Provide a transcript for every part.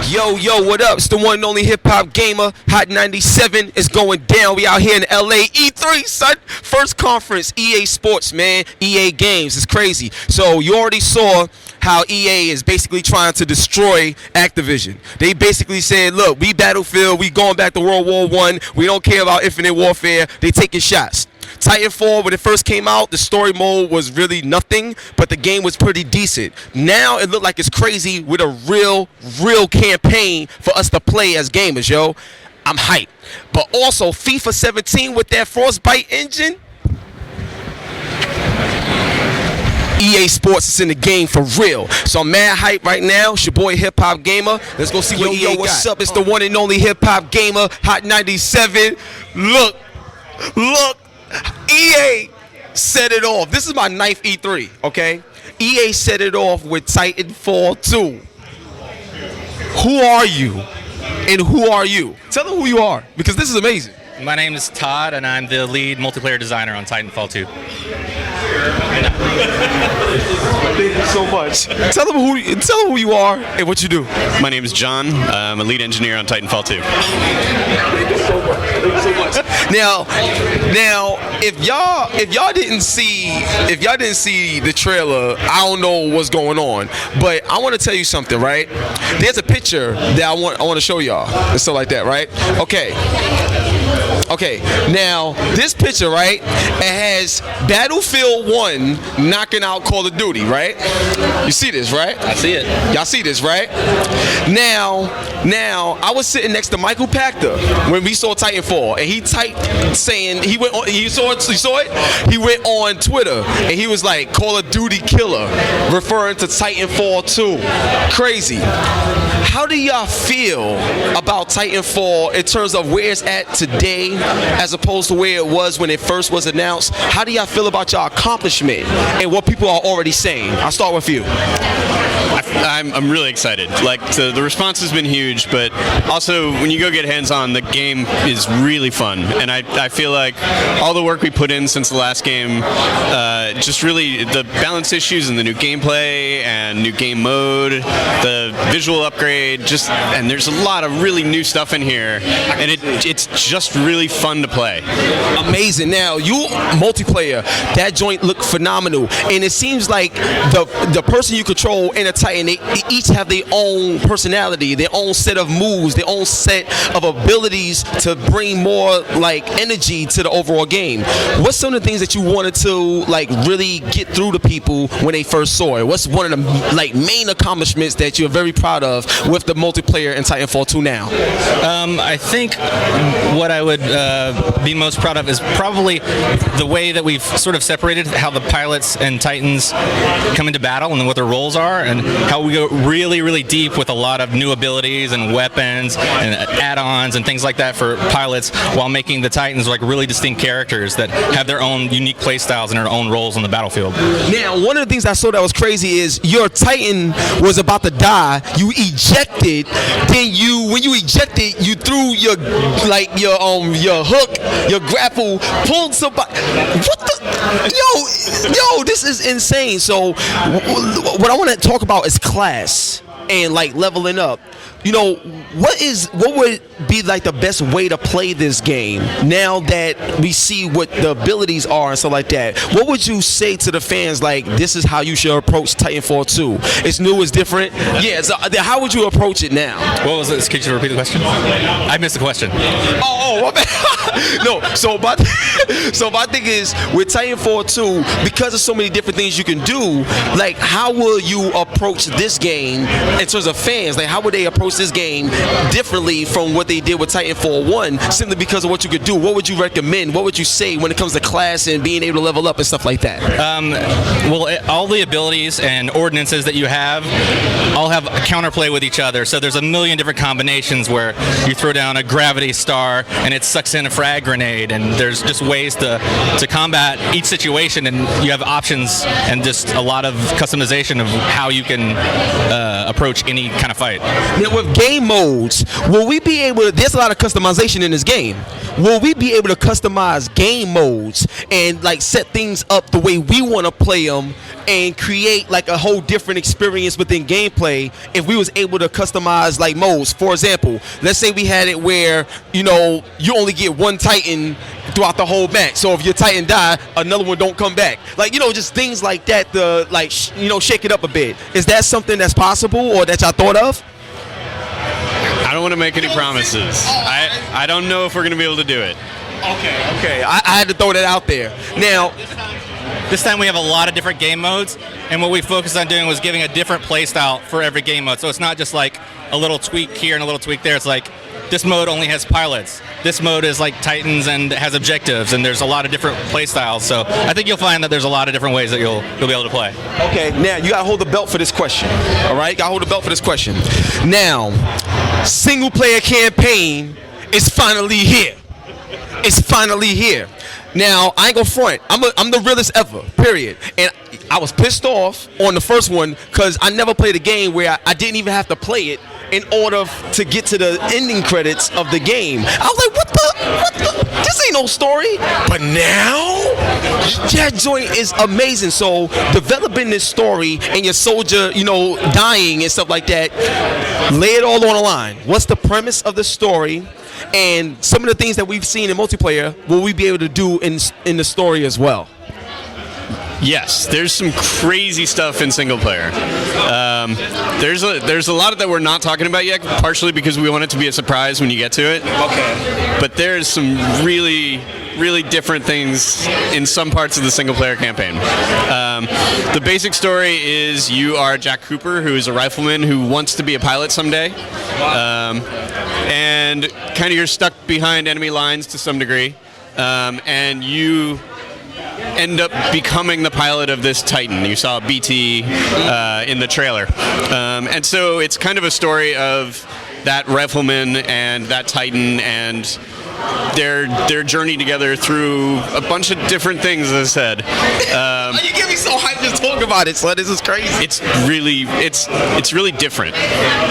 Yo, what up? It's the one and only hip hop gamer. Hot 97 is going down. We out here in LA. E3, son. First conference, EA Sports, man. EA Games. It's crazy. So you already saw how EA is basically trying to destroy Activision. They basically said, look, we Battlefield, we going back to World War I. We don't care about Infinite Warfare. They taking shots. Titanfall, when it first came out, the story mode was really nothing, but the game was pretty decent. Now it looked like it's crazy with a real campaign for us to play as gamers, yo. I'm hyped. But also, FIFA 17 with that Frostbite engine, EA Sports is in the game for real. So I'm mad hype right now. It's your boy Hip Hop Gamer. Let's go see what EA got. What's up? It's the one and only Hip Hop Gamer, Hot 97. Look. EA set it off. This is my ninth E3, okay? EA set it off with Titanfall 2. Who are you? And who are you? Tell them who you are, because this is amazing. My name is Todd, and I'm the lead multiplayer designer on Titanfall 2. Thank you so much. Tell them who you are and what you do. My name is John. I'm a lead engineer on Titanfall 2. Thank you so much. Thank you so much. Now, if y'all didn't see the trailer, I don't know what's going on. But I want to tell you something, right? There's a picture that I want to show y'all and stuff like that, right? Okay, now this picture, right, it has Battlefield 1 knocking out Call of Duty, right? You see this, right? I see it. Y'all see this, right? Now, I was sitting next to Michael Pachter when we saw Titanfall, and he typed saying, you saw it? He went on Twitter, and he was like, Call of Duty killer, referring to Titanfall 2. Crazy. How do y'all feel about Titanfall in terms of where it's at today as opposed to where it was when it first was announced? How do y'all feel about y'all accomplishment and what people are already saying? I'll start with you. I'm really excited. Like, the response has been huge, but also when you go get hands-on, the game is really fun. And I feel like all the work we put in since the last game, just really the balance issues and the new gameplay and new game mode, the visual upgrade, and there's a lot of really new stuff in here, and it's just really fun to play. Amazing. Now, you multiplayer, that joint looked phenomenal, and it seems like the person you control in a Titan, they each have their own personality, their own set of moves, their own set of abilities to bring more like energy to the overall game. What's some of the things that you wanted to like really get through to people when they first saw it? What's one of the like main accomplishments that you're very proud of with the multiplayer in Titanfall 2 now? I think what I would be most proud of is probably the way that we've sort of separated how the pilots and Titans come into battle and what their roles are, and how we go really deep with a lot of new abilities and weapons and add-ons and things like that for pilots, while making the Titans like really distinct characters that have their own unique play styles and their own roles on the battlefield. Now, one of the things I saw that was crazy is your Titan was about to die. You ejected, then when you ejected, you threw your hook, your grapple, pulled somebody. What the? Yo, this is insane. So, what I want to talk about is class and like leveling up. You know, what would be like the best way to play this game now that we see what the abilities are and stuff like that? What would you say to the fans, like, this is how you should approach Titanfall 2? It's new, it's different. Yeah, so how would you approach it now? What was it? Could you repeat the question? I missed the question. Oh, my bad. No, so my thing is, with Titanfall 2, because there's so many different things you can do, like, how will you approach this game in terms of fans? Like, how would they approach this game differently from what they did with Titanfall 1, simply because of what you could do? What would you recommend? What would you say when it comes to class and being able to level up and stuff like that? All the abilities and ordinances that you have all have counterplay with each other. So there's a million different combinations where you throw down a gravity star and it sucks in a frag grenade, and there's just ways to combat each situation, and you have options and just a lot of customization of how you can approach any kind of fight. Now, with game modes, will we be able to, there's a lot of customization in this game. Will we be able to customize game modes and like set things up the way we want to play them and create like a whole different experience within gameplay if we was able to customize like modes? For example, let's say we had it where, you know, you only get one Titan throughout the whole match. So if your Titan die, another one don't come back. Like, you know, just things like that to like, you know, shake it up a bit. Is that something that's possible or that y'all thought of? I don't want to make any promises. I don't know if we're going to be able to do it. Okay. I had to throw that out there. Now, This time we have a lot of different game modes, and what we focused on doing was giving a different play style for every game mode. So it's not just like a little tweak here and a little tweak there. It's like this mode only has pilots. This mode is like Titans and has objectives, and there's a lot of different play styles. So I think you'll find that there's a lot of different ways that you'll be able to play. okay, now you gotta hold the belt for this question. All right, gotta hold the belt for this question. Now, single player campaign is finally here. It's finally here. Now, I ain't gonna front. I'm the realest ever, period. And I was pissed off on the first one because I never played a game where I didn't even have to play it in order to get to the ending credits of the game. I was like, what the? This ain't no story. But now, that joint is amazing. So, developing this story and your soldier, you know, dying and stuff like that, lay it all on the line. What's the premise of the story? And some of the things that we've seen in multiplayer, will we be able to do in the story as well? Yes, there's some crazy stuff in single player. There's a lot that we're not talking about yet, partially because we want it to be a surprise when you get to it. Okay. But there's some really different things in some parts of the single player campaign. The basic story is you are Jack Cooper, who is a rifleman who wants to be a pilot someday. And kind of you're stuck behind enemy lines to some degree. And you end up becoming the pilot of this Titan. You saw BT in the trailer. And so it's kind of a story of that rifleman and that Titan and their journey together through a bunch of different things, as I said. You get me so hyped just talking about it, son. This is crazy. It's really different.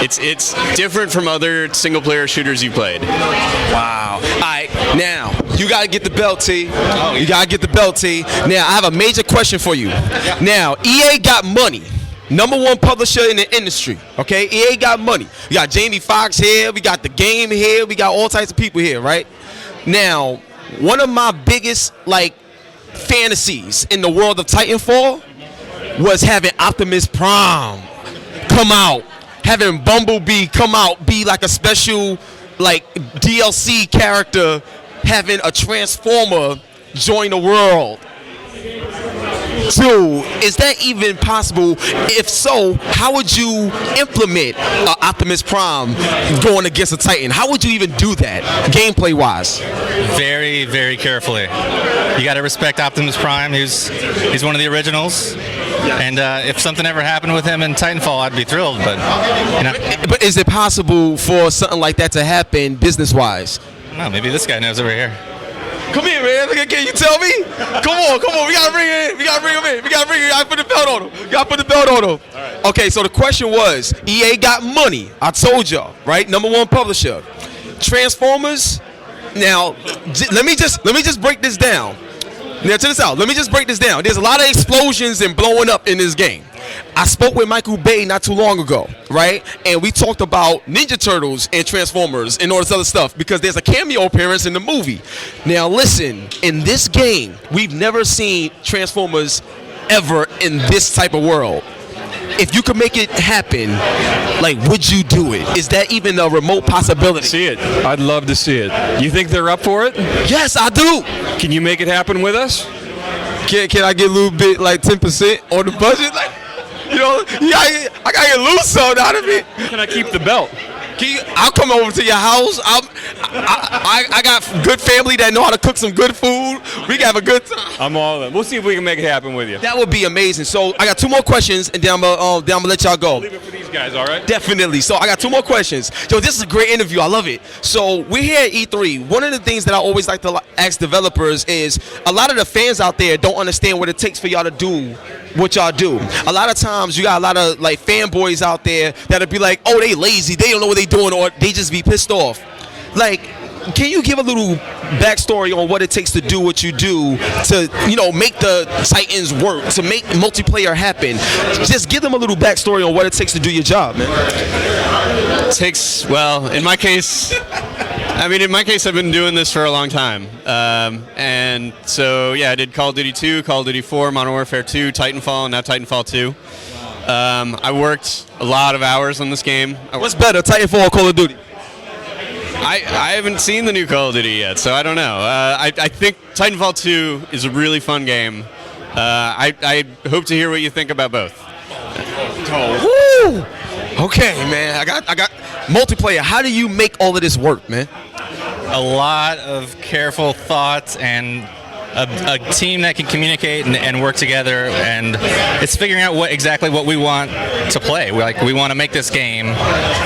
It's different from other single player shooters you played. Wow. All right, now you gotta get the belt, T. You gotta get the belt, T. Now I have a major question for you. Now EA got money. Number one publisher in the industry, okay? EA got money. We got Jamie Foxx here, we got the game here, we got all types of people here, right? Now, one of my biggest, like, fantasies in the world of Titanfall was having Optimus Prime come out, having Bumblebee come out, be like a special, like, DLC character, having a Transformer join the world. Two, is that even possible? If so, how would you implement Optimus Prime going against a Titan? How would you even do that, gameplay wise? Very, very carefully. You got to respect Optimus Prime. He's one of the originals. And if something ever happened with him in Titanfall, I'd be thrilled. But you know, but is it possible for something like that to happen business wise? no, maybe this guy knows over here. Come here, man. Can you tell me? Come on. We gotta bring it in. We gotta bring him in. We gotta put the belt on him. All right. Okay, so the question was, EA got money. I told y'all, right? Number one publisher. Transformers. Now, let me just break this down. Now, check this out. Let me just break this down. There's a lot of explosions and blowing up in this game. I spoke with Michael Bay not too long ago, right? And we talked about Ninja Turtles and Transformers and all this other stuff because there's a cameo appearance in the movie. Now, listen, in this game, we've never seen Transformers ever in this type of world. If you could make it happen, like, would you do it? Is that even a remote possibility? See it. I'd love to see it. You think they're up for it? Yes, I do. Can you make it happen with us? Can I get a little bit, like 10% on the budget? Like, you know, I gotta get loose something out of it. Can I keep the belt? I'll come over to your house. I got good family that know how to cook some good food. We can have a good time. I'm all in. We'll see if we can make it happen with you. That would be amazing. So I got two more questions, and then I'm gonna let y'all go. Leave it for these guys, all right? Definitely. So I got two more questions. Yo, this is a great interview. I love it. So we're here at E3. One of the things that I always like to ask developers is a lot of the fans out there don't understand what it takes for y'all to do what y'all do. A lot of times you got a lot of like fanboys out there that'll be like, oh, they lazy. They don't know what they doing, or they just be pissed off. Like, can you give a little backstory on what it takes to do what you do to, make the Titans work, to make multiplayer happen? Just give them a little backstory on what it takes to do your job, man. It takes, well, in my case, I've been doing this for a long time. And so, yeah, I did Call of Duty 2, Call of Duty 4, Modern Warfare 2, Titanfall, and now Titanfall 2. I worked a lot of hours on this game. What's better, Titanfall or Call of Duty? I haven't seen the new Call of Duty yet, so I don't know. I think Titanfall 2 is a really fun game. I hope to hear what you think about both. Woo! Okay, man. I got multiplayer. How do you make all of this work, man? A lot of careful thoughts and a team that can communicate and work together, and it's figuring out exactly what we want to play. We want to make this game.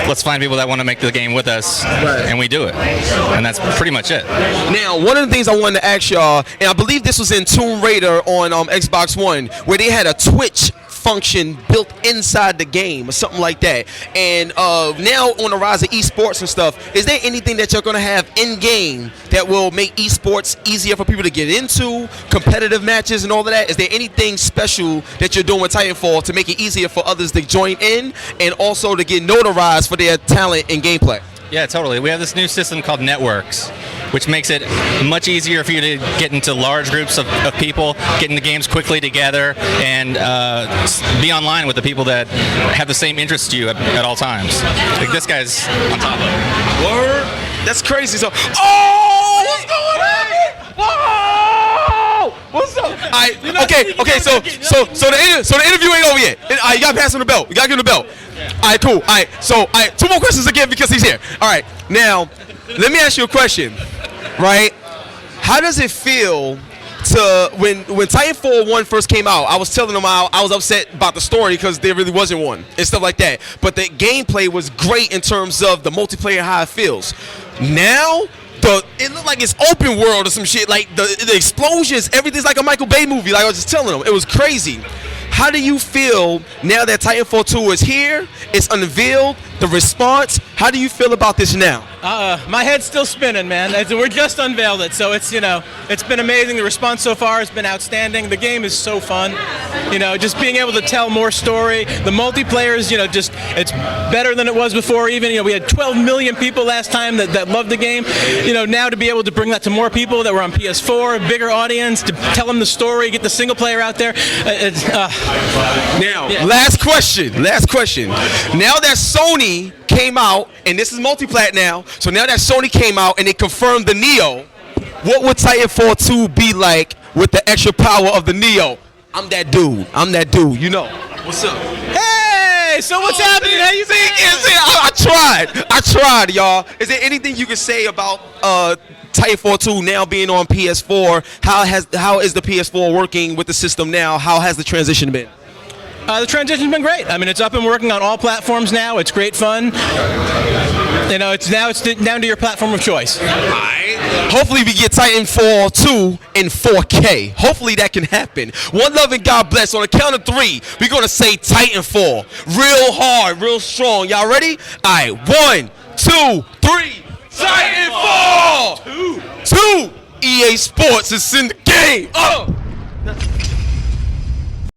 Let's find people that want to make the game with us, and we do it. And that's pretty much it. Now, one of the things I wanted to ask y'all, and I believe this was in Tomb Raider on Xbox One, where they had a Twitch function built inside the game or something like that. And now on the rise of esports and stuff, is there anything that you're going to have in game that will make esports easier for people to get into, competitive matches and all of that? Is there anything special that you're doing with Titanfall to make it easier for others to join in and also to get notarized for their talent and gameplay? Yeah, totally. We have this new system called Networks, which makes it much easier for you to get into large groups of people, get into games quickly together, and be online with the people that have the same interests to you at all times. Like this guy's on top of it. Word? That's crazy. So, what's going on? Whoa! What's up? Okay. So the interview ain't over yet. You gotta pass him the belt. You gotta give him the belt. All right, cool. All right, so two more questions again because he's here. All right, now let me ask you a question. Right? How does it feel to when Titanfall 1 first came out? I was telling them I was upset about the story because there really wasn't one and stuff like that. But the gameplay was great in terms of the multiplayer, how it feels. Now it looked like it's open world or some shit. Like the explosions, everything's like a Michael Bay movie. Like I was just telling them, it was crazy. How do you feel now that Titanfall 2 is here? It's unveiled. The response. How do you feel about this now? My head's still spinning, man. We're just unveiled it, so it's been amazing. The response so far has been outstanding. The game is so fun. Just being able to tell more story. The multiplayer is, it's better than it was before. Even we had 12 million people last time that loved the game. Now to be able to bring that to more people that were on PS4, a bigger audience, to tell them the story, get the single player out there. Now, last question. Now that Sony came out, and this is multiplat now, so now that Sony came out and they confirmed the Neo, what would Titanfall 2 be like with the extra power of the Neo? I'm that dude, What's up? Hey, so what's happening? How you been? I tried, y'all. Is there anything you can say about Titanfall 2 now being on PS4? How is the PS4 working with the system now? How has the transition been? The transition's been great. It's up and working on all platforms now. It's great fun. It's down to your platform of choice. Hopefully we get Titanfall 2 in 4K. Hopefully that can happen. One love and God bless. On the count of 3, we're going to say Titanfall. Real hard, real strong. Y'all ready? All right, 1, 2, 3. Titanfall! 2. EA Sports is in the game.